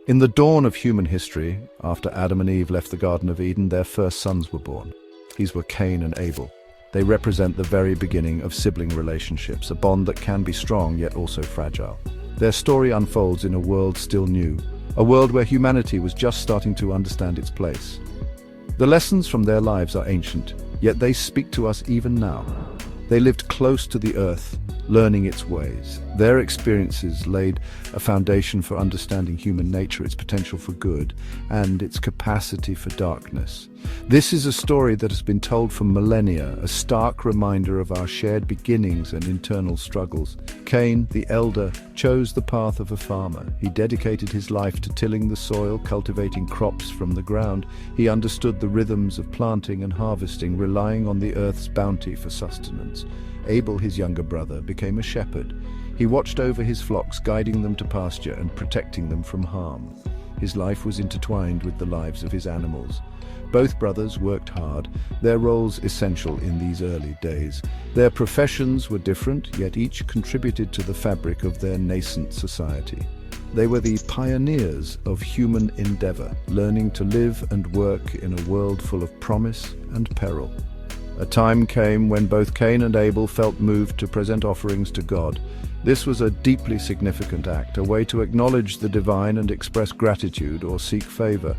In the dawn of human history, after Adam and Eve left the Garden of Eden, their first sons were born. These were Cain and Abel. They represent the very beginning of sibling relationships, a bond that can be strong yet also fragile. Their story unfolds in a world still new, a world where humanity was just starting to understand its place. The lessons from their lives are ancient, yet they speak to us even now. They lived close to the earth, learning its ways. Their experiences laid a foundation for understanding human nature, its potential for good, and its capacity for darkness. This is a story that has been told for millennia, a stark reminder of our shared beginnings and internal struggles. Cain, the elder, chose the path of a farmer. He dedicated his life to tilling the soil, cultivating crops from the ground. He understood the rhythms of planting and harvesting, relying on the earth's bounty for sustenance. Abel, his younger brother, became a shepherd. He watched over his flocks, guiding them to pasture and protecting them from harm. His life was intertwined with the lives of his animals. Both brothers worked hard, their roles essential in these early days. Their professions were different, yet each contributed to the fabric of their nascent society. They were the pioneers of human endeavor, learning to live and work in a world full of promise and peril. A time came when both Cain and Abel felt moved to present offerings to God. This was a deeply significant act, a way to acknowledge the divine and express gratitude or seek favor.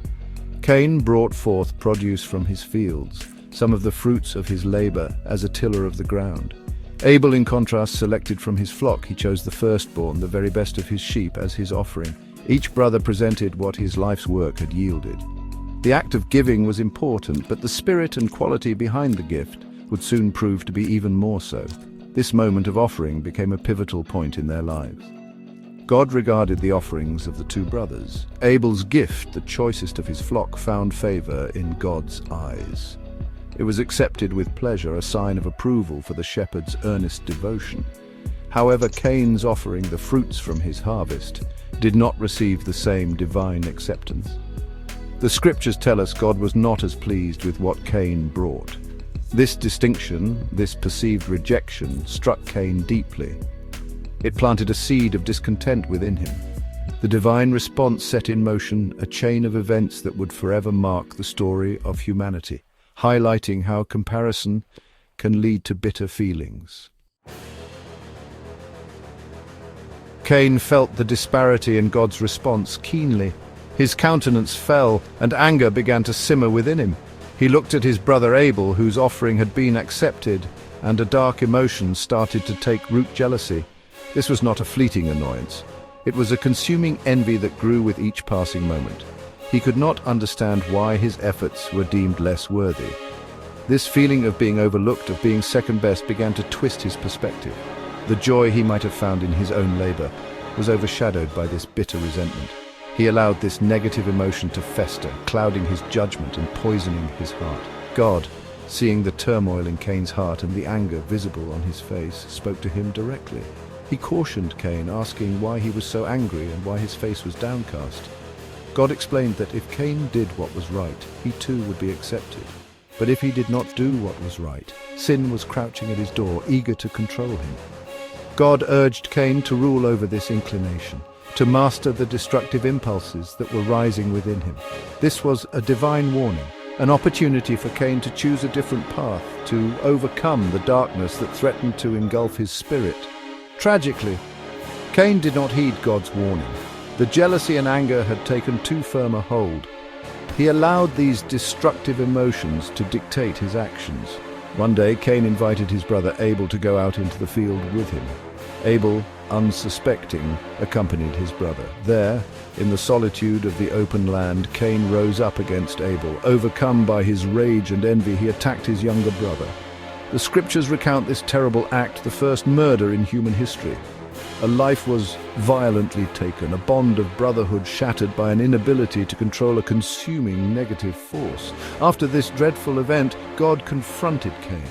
Cain brought forth produce from his fields, some of the fruits of his labor as a tiller of the ground. Abel, in contrast, selected from his flock. He chose the firstborn, the very best of his sheep, as his offering. Each brother presented what his life's work had yielded. The act of giving was important, but the spirit and quality behind the gift would soon prove to be even more so. This moment of offering became a pivotal point in their lives. God regarded the offerings of the two brothers. Abel's gift, the choicest of his flock, found favor in God's eyes. It was accepted with pleasure, a sign of approval for the shepherd's earnest devotion. However, Cain's offering, the fruits from his harvest, did not receive the same divine acceptance. The scriptures tell us God was not as pleased with what Cain brought. This distinction, this perceived rejection, struck Cain deeply. It planted a seed of discontent within him. The divine response set in motion a chain of events that would forever mark the story of humanity, highlighting how comparison can lead to bitter feelings. Cain felt the disparity in God's response keenly. His countenance fell, and anger began to simmer within him. He looked at his brother Abel, whose offering had been accepted, and a dark emotion started to take root: jealousy. This was not a fleeting annoyance. It was a consuming envy that grew with each passing moment. He could not understand why his efforts were deemed less worthy. This feeling of being overlooked, of being second best, began to twist his perspective. The joy he might have found in his own labor was overshadowed by this bitter resentment. He allowed this negative emotion to fester, clouding his judgment and poisoning his heart. God, seeing the turmoil in Cain's heart and the anger visible on his face, spoke to him directly. He cautioned Cain, asking why he was so angry and why his face was downcast. God explained that if Cain did what was right, he too would be accepted. But if he did not do what was right, sin was crouching at his door, eager to control him. God urged Cain to rule over this inclination, to master the destructive impulses that were rising within him. This was a divine warning, an opportunity for Cain to choose a different path, to overcome the darkness that threatened to engulf his spirit. Tragically, Cain did not heed God's warning. The jealousy and anger had taken too firm a hold. He allowed these destructive emotions to dictate his actions. One day, Cain invited his brother Abel to go out into the field with him. Abel, unsuspecting, accompanied his brother. There, in the solitude of the open land, Cain rose up against Abel. Overcome by his rage and envy, he attacked his younger brother. The scriptures recount this terrible act, the first murder in human history. A life was violently taken, a bond of brotherhood shattered by an inability to control a consuming negative force. After this dreadful event, God confronted Cain.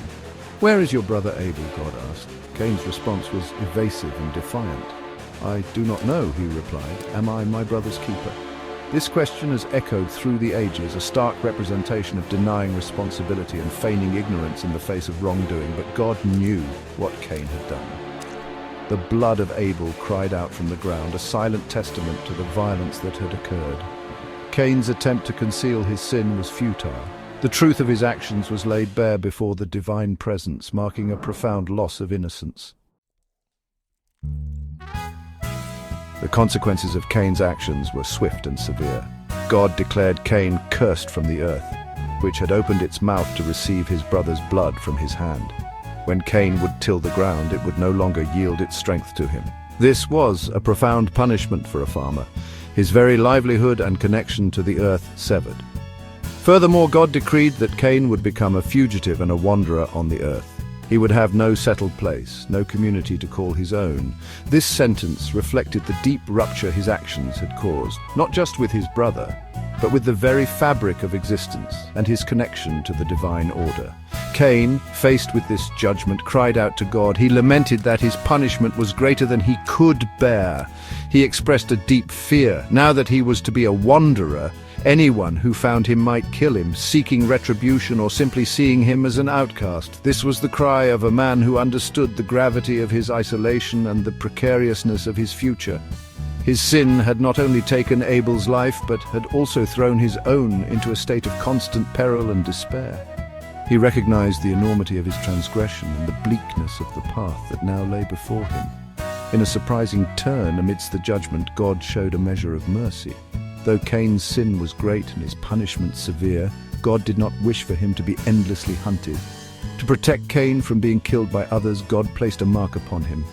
"Where is your brother Abel?" God asked. Cain's response was evasive and defiant. "I do not know," he replied. "Am I my brother's keeper?" This question has echoed through the ages, a stark representation of denying responsibility and feigning ignorance in the face of wrongdoing, but God knew what Cain had done. The blood of Abel cried out from the ground, a silent testament to the violence that had occurred. Cain's attempt to conceal his sin was futile. The truth of his actions was laid bare before the divine presence, marking a profound loss of innocence. The consequences of Cain's actions were swift and severe. God declared Cain cursed from the earth, which had opened its mouth to receive his brother's blood from his hand. When Cain would till the ground, it would no longer yield its strength to him. This was a profound punishment for a farmer, his very livelihood and connection to the earth severed. Furthermore, God decreed that Cain would become a fugitive and a wanderer on the earth. He would have no settled place, no community to call his own. This sentence reflected the deep rupture his actions had caused, not just with his brother, but with the very fabric of existence and his connection to the divine order. Cain, faced with this judgment, cried out to God. He lamented that his punishment was greater than he could bear. He expressed a deep fear. Now that he was to be a wanderer, anyone who found him might kill him, seeking retribution or simply seeing him as an outcast. This was the cry of a man who understood the gravity of his isolation and the precariousness of his future. His sin had not only taken Abel's life, but had also thrown his own into a state of constant peril and despair. He recognized the enormity of his transgression and the bleakness of the path that now lay before him. In a surprising turn amidst the judgment, God showed a measure of mercy. Though Cain's sin was great and his punishment severe, God did not wish for him to be endlessly hunted. To protect Cain from being killed by others, God placed a mark upon him.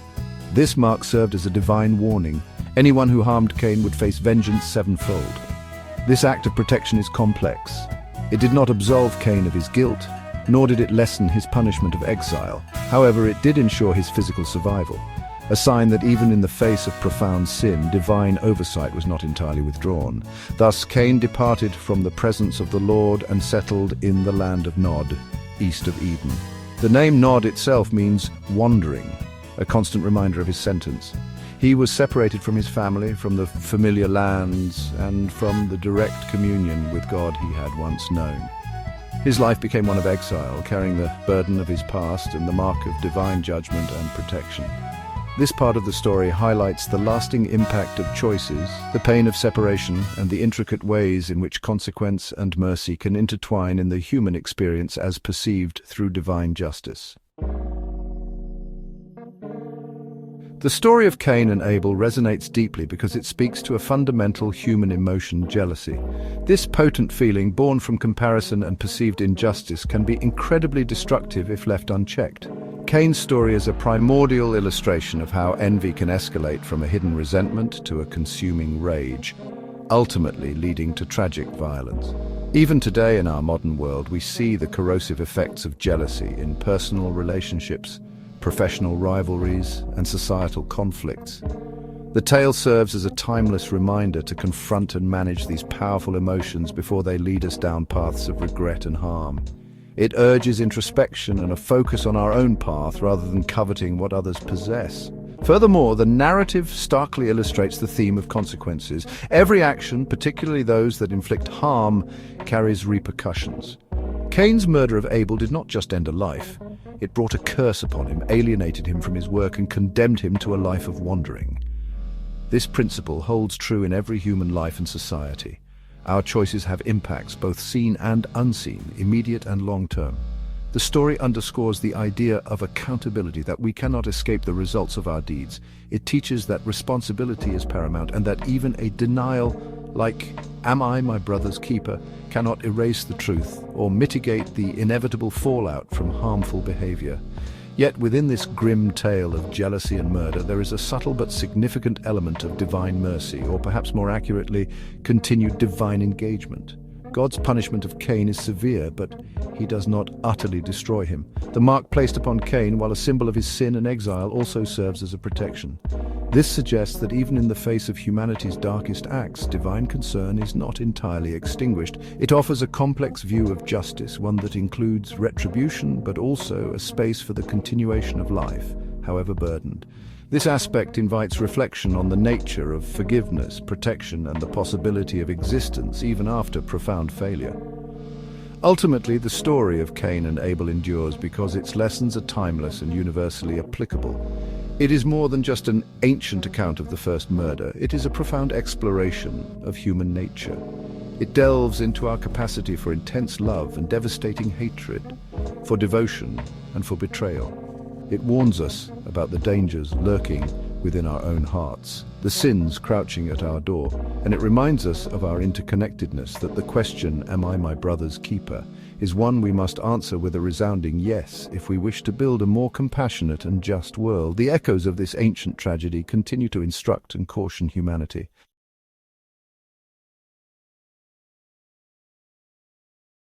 This mark served as a divine warning. Anyone who harmed Cain would face vengeance sevenfold. This act of protection is complex. It did not absolve Cain of his guilt, nor did it lessen his punishment of exile. However, it did ensure his physical survival, a sign that even in the face of profound sin, divine oversight was not entirely withdrawn. Thus, Cain departed from the presence of the Lord and settled in the land of Nod, east of Eden. The name Nod itself means wandering, a constant reminder of his sentence. He was separated from his family, from the familiar lands, and from the direct communion with God he had once known. His life became one of exile, carrying the burden of his past and the mark of divine judgment and protection. This part of the story highlights the lasting impact of choices, the pain of separation, and the intricate ways in which consequence and mercy can intertwine in the human experience as perceived through divine justice. The story of Cain and Abel resonates deeply because it speaks to a fundamental human emotion, jealousy. This potent feeling, born from comparison and perceived injustice, can be incredibly destructive if left unchecked. Cain's story is a primordial illustration of how envy can escalate from a hidden resentment to a consuming rage, ultimately leading to tragic violence. Even today in our modern world, we see the corrosive effects of jealousy in personal relationships, professional rivalries, and societal conflicts. The tale serves as a timeless reminder to confront and manage these powerful emotions before they lead us down paths of regret and harm. It urges introspection and a focus on our own path rather than coveting what others possess. Furthermore, the narrative starkly illustrates the theme of consequences. Every action, particularly those that inflict harm, carries repercussions. Cain's murder of Abel did not just end a life. It brought a curse upon him, alienated him from his work, and condemned him to a life of wandering. This principle holds true in every human life and society. Our choices have impacts, both seen and unseen, immediate and long-term. The story underscores the idea of accountability, that we cannot escape the results of our deeds. It teaches that responsibility is paramount and that even a denial like, "Am I my brother's keeper?" cannot erase the truth or mitigate the inevitable fallout from harmful behavior. Yet within this grim tale of jealousy and murder, there is a subtle but significant element of divine mercy, or perhaps more accurately, continued divine engagement. God's punishment of Cain is severe, but he does not utterly destroy him. The mark placed upon Cain, while a symbol of his sin and exile, also serves as a protection. This suggests that even in the face of humanity's darkest acts, divine concern is not entirely extinguished. It offers a complex view of justice, one that includes retribution, but also a space for the continuation of life, however burdened. This aspect invites reflection on the nature of forgiveness, protection, and the possibility of existence even after profound failure. Ultimately, the story of Cain and Abel endures because its lessons are timeless and universally applicable. It is more than just an ancient account of the first murder. It is a profound exploration of human nature. It delves into our capacity for intense love and devastating hatred, for devotion and for betrayal. It warns us about the dangers lurking within our own hearts, the sins crouching at our door, and it reminds us of our interconnectedness, that the question, "Am I my brother's keeper?" is one we must answer with a resounding yes if we wish to build a more compassionate and just world. The echoes of this ancient tragedy continue to instruct and caution humanity.